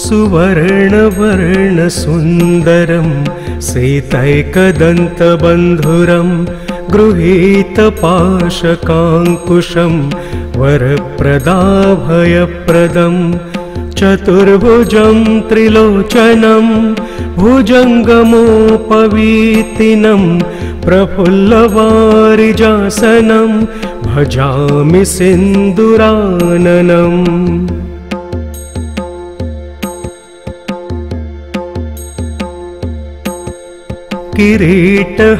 सुवर्णवर्णसुन्दरं सीतैकदन्तबन्धुरं गृहीतपाशकाङ्कुशं वरप्रदाभयप्रदं चतुर्भुजं त्रिलोचनं भुजङ्गमोपवीतिनं प्रफुल्लवारिजासनं भजामि सिन्दूराननम्। किरीटहारकुण्डलं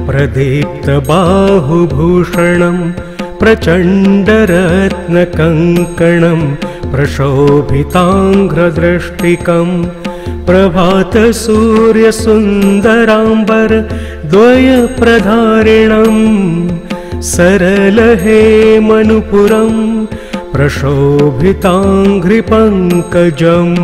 प्रदीप्तबाहुभूषणं प्रचण्डरत्नकङ्कणं प्रशोभिताङ्घ्रदृष्टिकं प्रभातसूर्यसुन्दराम्बर द्वयप्रधारिणं सरलहेमनुपुरं प्रशोभिताङ्घ्रिपङ्कजम्।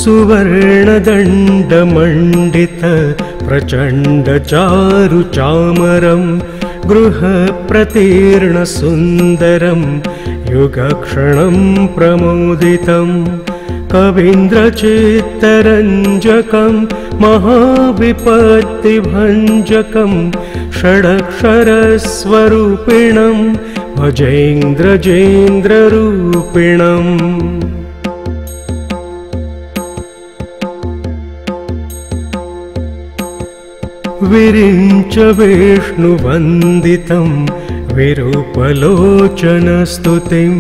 सुवर्णदण्डमण्डित प्रचण्डचारुचामरं गृहप्रतीर्णसुन्दरं युगक्षणं प्रमोदितं कवीन्द्रचित्तरञ्जकं महाविपत्तिभञ्जकं षडक्षरस्वरूपिणं भजेन्द्रजेन्द्ररूपिणम्। विरिञ्च विष्णुवन्दितं विरूपलोचनस्तुतिं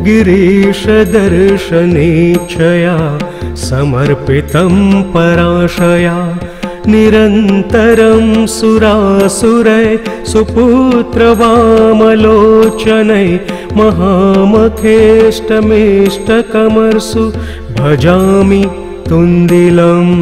गिरीशदर्शनेच्छया समर्पितं पराशया निरन्तरं सुरासुरै सुपुत्रवामलोचनै महामखेष्टमेष्टकमर्सु भजामि तुन्दिलम्।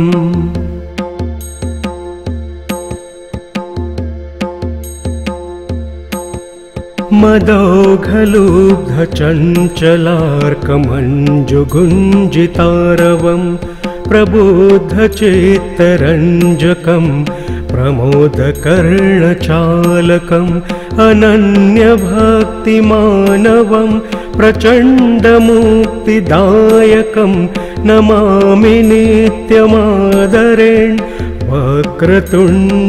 मदौघलुब्धचञ्चलार्कमञ्जुगुञ्जितारवं प्रबुद्धचित्तरञ्जकं प्रमोदकर्णचालकम् अनन्यभक्तिमानवं प्रचण्डमुक्तिदायकं नमामि नित्यमादरेण वक्रतुण्डनायकम्।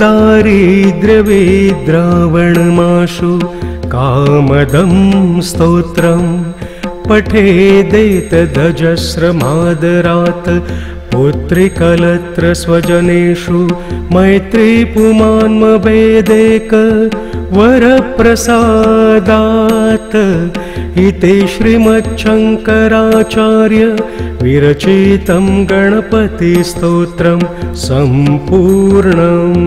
दारिद्र्यविद्रावणमाशु कामदं स्तोत्रं पठेदेतदजस्रमादरात् पुत्रिकलत्रस्वजनेषु मैत्रीपुमान्मभेदेक वरप्रसादात् इति श्रीमच्छङ्कराचार्य विरचितं गणपतिस्तोत्रं सम्पूर्णम्।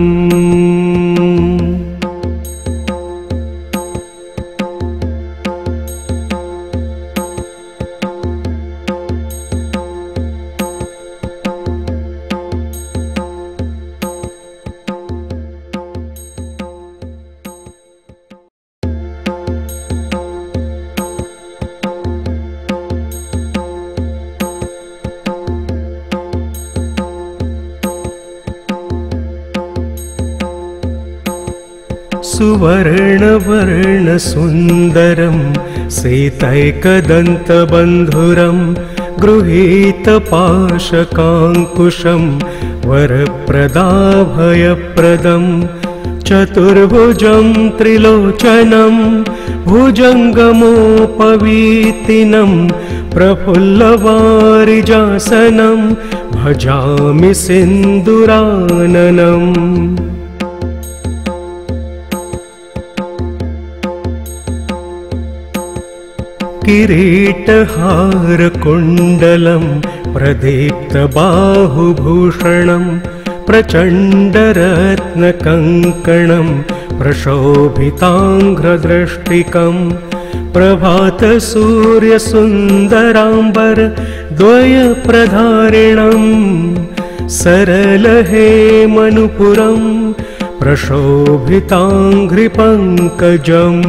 सुवर्णवर्णसुन्दरं सीतैकदन्तबन्धुरं गृहीतपाशकाङ्कुशं वरप्रदाभयप्रदं चतुर्भुजं त्रिलोचनं भुजङ्गमोपवीतिनं प्रफुल्लवारिजासनं भजामि सिन्दूराननम्। किरीटहारकुण्डलं प्रदीप्तबाहुभूषणं प्रचण्डरत्नकङ्कणं प्रशोभिताङ्घ्रदृष्टिकं प्रभातसूर्यसुन्दराम्बर द्वयप्रधारिणं सरलहेमनुपुरं प्रशोभिताङ्घ्रिपङ्कजम्।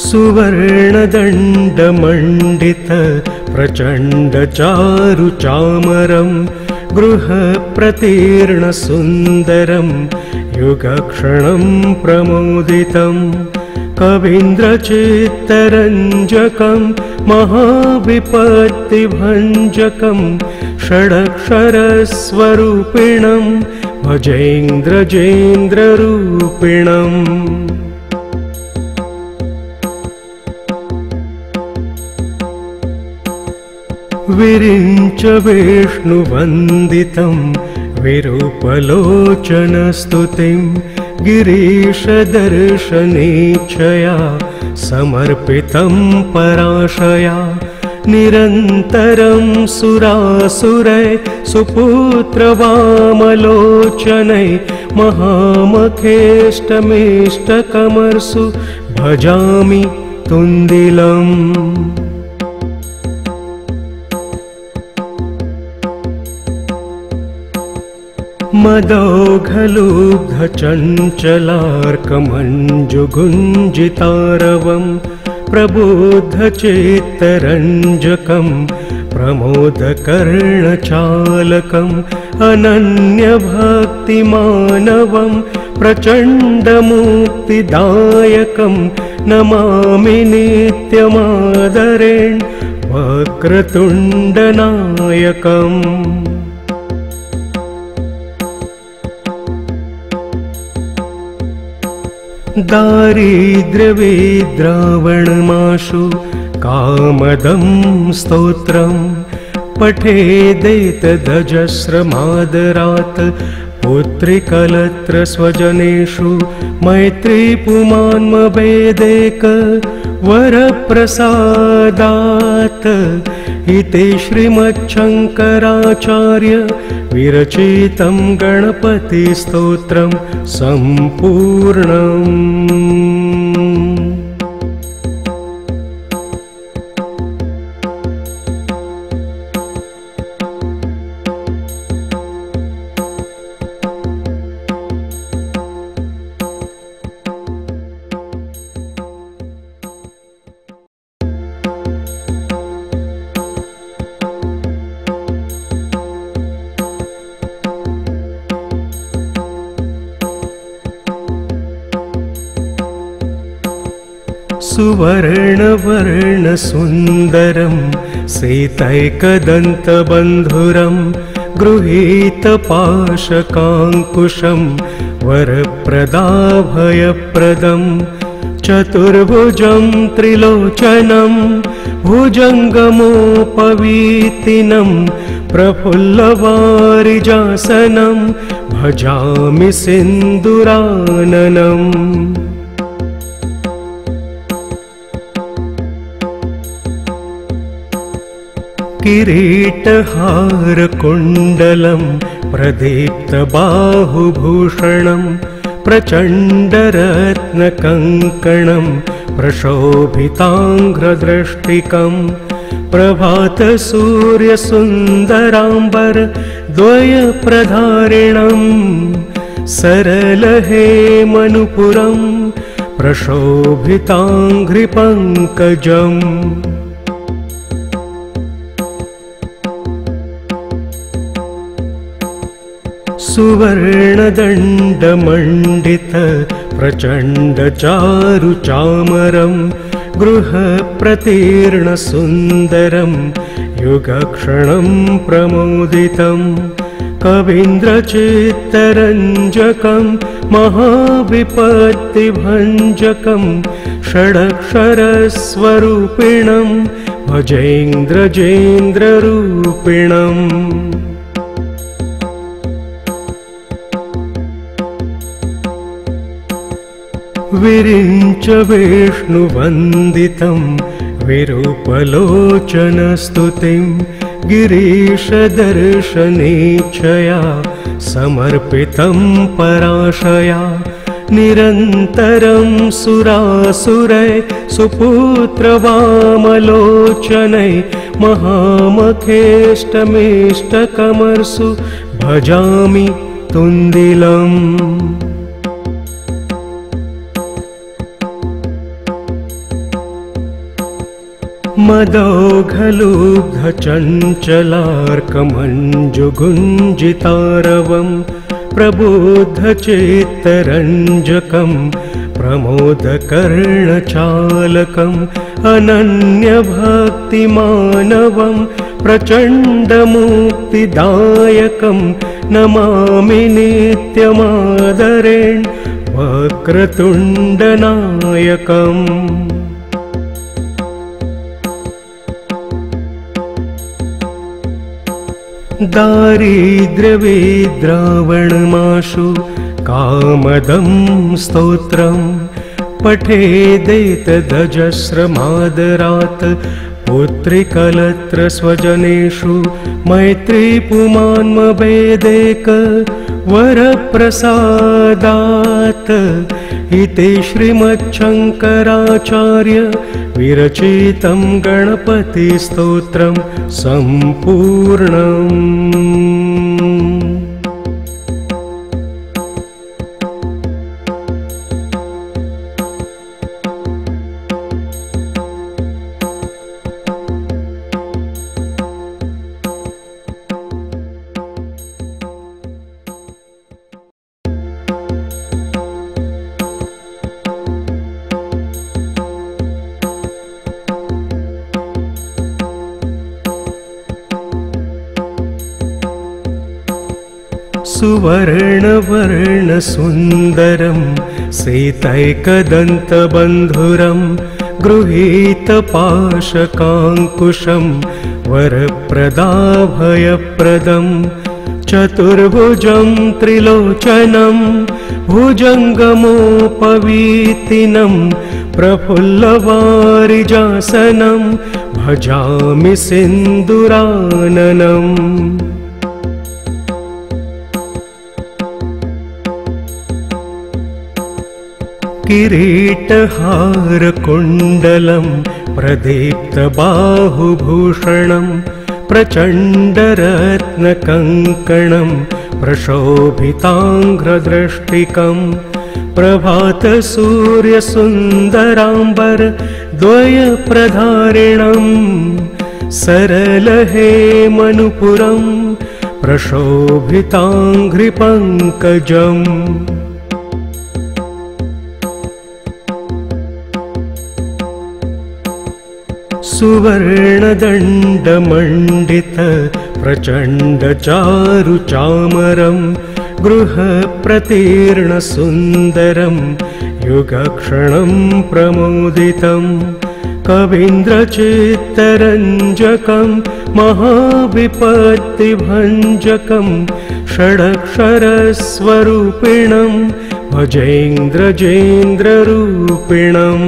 सुवर्णदण्डमण्डित प्रचण्डचारुचामरं गृहप्रतीर्णसुन्दरं युगक्षणं प्रमोदितं कवीन्द्रचित्तरञ्जकं महाविपत्तिभञ्जकं षडक्षरस्वरूपिणं भजेन्द्रजेन्द्ररूपिणम् विरिञ्च विष्णुवन्दितं विरूपलोचनस्तुतिं गिरीशदर्शनेच्छया समर्पितं पराशया निरन्तरं सुरासुरै सुपुत्रवामलोचनै महामखेष्टमेष्टकमर्सु भजामि तुन्दिलम् मदौघलुब्धचञ्चलार्कमञ्जुगुञ्जितारवं प्रबुद्धचित्तरञ्जकं प्रमोदकर्णचालकम् अनन्यभक्तिमानवं प्रचण्डमुक्तिदायकं नमामि नित्यमादरेण वक्रतुण्डनायकम् दारिद्र्यविद्रावणमाशु कामदं स्तोत्रं पठेदेतदजस्रमादरात् पुत्रिकलत्रस्वजनेषु मैत्रीपुमान्मभेदेक वरप्रसादात् इति श्रीमच्छङ्कराचार्य विरचितं गणपतिस्तोत्रं सम्पूर्णम्। सुवर्णवर्णसुन्दरं सीतैकदन्तबन्धुरं गृहीतपाशकाङ्कुशं वरप्रदाभयप्रदं चतुर्भुजं त्रिलोचनं भुजङ्गमोपवीतिनं प्रफुल्लवारिजासनं भजामि सिन्दुराननम्। किरीटहारकुण्डलं प्रदीप्तबाहुभूषणं प्रचण्डरत्नकङ्कणं प्रशोभिताङ्घ्रदृष्टिकं प्रभातसूर्यसुन्दराम्बर द्वयप्रधारिणं सरलहेमनुपुरं प्रशोभिताङ्घ्रिपङ्कजम्। सुवर्णदण्डमण्डित प्रचण्डचारुचामरं गृहप्रतीर्णसुन्दरं युगक्षणं प्रमोदितं कवीन्द्रचित्तरञ्जकं महाविपत्तिभञ्जकं षडक्षरस्वरूपिणं भजेन्द्रजेन्द्ररूपिणम्। विरिञ्च विष्णुवन्दितं विरूपलोचनस्तुतिं गिरीशदर्शनेच्छया समर्पितं पराशया निरन्तरं सुरासुरै सुपुत्रवामलोचनै महामखेष्टमेष्टकमर्सु भजामि तुन्दिलम्। मदौघलुब्धचञ्चलार्कमञ्जुगुञ्जितारवं प्रबुद्धचित्तरञ्जकं प्रमोदकर्णचालकम् अनन्यभक्तिमानवं प्रचण्डमुक्तिदायकं नमामि नित्यमादरेण वक्रतुण्डनायकम्। दारिद्र्यविद्रावणमाशु कामदं स्तोत्रं पठेदेतदजस्रमादरात् पुत्रिकलत्र स्वजनेषु मैत्रीपुमान्मभेदेक वरप्रसादात् इति श्रीमच्छङ्कराचार्य विरचितं गणपतिस्तोत्रं सम्पूर्णम्। सुवर्णवर्णसुन्दरं सीतैकदन्तबन्धुरं गृहीतपाशकाङ्कुशं वरप्रदाभयप्रदं चतुर्भुजं त्रिलोचनं भुजङ्गमोपवीतिनं प्रफुल्लवारिजासनं भजामि सिन्दूराननम्। किरीटहारकुण्डलं प्रदीप्तबाहुभूषणं प्रचण्डरत्नकङ्कणं प्रशोभिताङ्घ्रदृष्टिकं प्रभातसूर्यसुन्दराम्बर द्वयप्रधारिणं सरलहेमनुपुरं प्रशोभिताङ्घ्रिपङ्कजम्। सुवर्णदण्डमण्डित प्रचण्डचारुचामरं गृहप्रतीर्णसुन्दरं युगक्षणं प्रमोदितं कवीन्द्रचित्तरञ्जकं महाविपत्तिभञ्जकं षडक्षरस्वरूपिणं भजेन्द्रजेन्द्ररूपिणम्।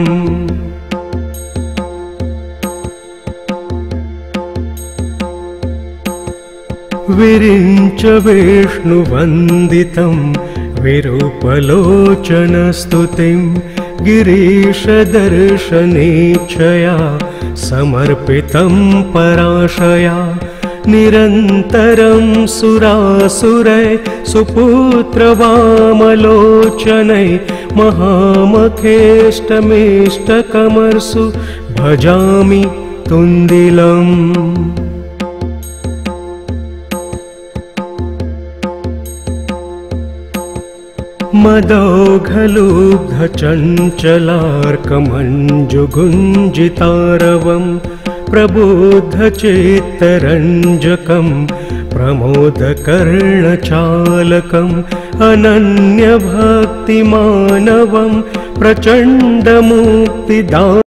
विरिञ्च विष्णुवन्दितं विरूपलोचनस्तुतिं गिरीशदर्शनेच्छया समर्पितं पराशया निरन्तरं सुरासुरै सुपुत्रवामलोचनै महामखेष्टमेष्टकमर्सु भजामि तुन्दिलम्। मदौघलुब्धचञ्चलार्कमञ्जुगुञ्जितारवं प्रबुद्धचित्तरञ्जकं प्रमोदकर्णचालकम् अनन्यभक्तिमानवं प्रचण्डमुक्तिदायकम्।